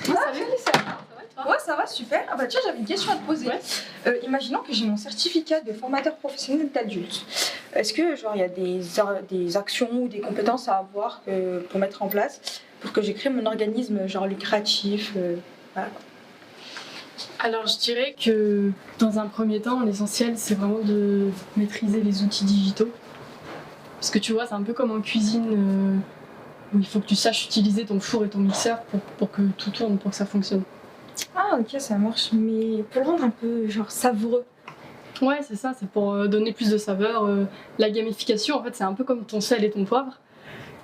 Salut, ça va et toi? Ouais, ça va, super. Ah bah tiens, j'avais une question à te poser. Ouais. Imaginons que j'ai mon certificat de formateur professionnel d'adulte. Est-ce que genre il y a des actions ou des compétences à avoir pour mettre en place pour que j'ai créé mon organisme genre lucratif voilà. Alors je dirais que dans un premier temps, l'essentiel c'est vraiment de maîtriser les outils digitaux. Parce que tu vois, c'est un peu comme en cuisine où il faut que tu saches utiliser ton four et ton mixeur pour que tout tourne, pour que ça fonctionne. Ah ok, ça marche, mais pour le rendre un peu genre savoureux. Ouais, c'est ça, c'est pour donner plus de saveur. La gamification, en fait, c'est un peu comme ton sel et ton poivre.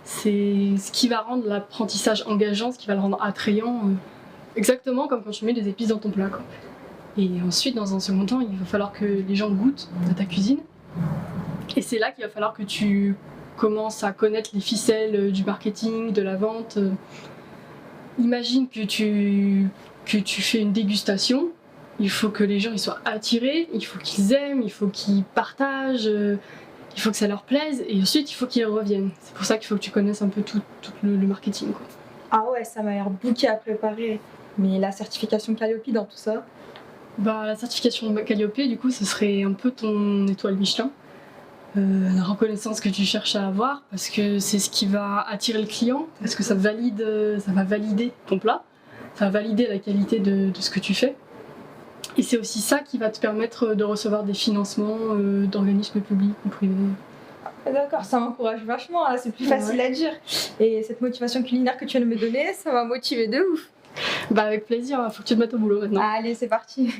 C'est ce qui va rendre l'apprentissage engageant, ce qui va le rendre attrayant, exactement comme quand tu mets des épices dans ton plat, quoi. Et ensuite, dans un second temps, il va falloir que les gens goûtent de ta cuisine. Et c'est là qu'il va falloir que tu commences à connaître les ficelles du marketing, de la vente. Imagine que tu fais une dégustation. Il faut que les gens ils soient attirés, il faut qu'ils aiment, il faut qu'ils partagent, il faut que ça leur plaise et ensuite il faut qu'ils reviennent. C'est pour ça qu'il faut que tu connaisses un peu tout le marketing, quoi. Ah ouais, ça m'a l'air bouquet à préparer. Mais la certification Calliope dans tout ça. Bah, la certification Calliope, du coup, ce serait un peu ton étoile Michelin. La reconnaissance que tu cherches à avoir parce que c'est ce qui va attirer le client, parce que ça va valider ton plat, ça va valider la qualité de ce que tu fais. Et c'est aussi ça qui va te permettre de recevoir des financements d'organismes publics ou privés. Ah, d'accord, ça m'encourage vachement, là, c'est plus facile à dire. Et cette motivation culinaire que tu viens de me donner, ça m'a motivée de ouf. Bah avec plaisir, faut que tu te mettes au boulot maintenant. Allez, c'est parti.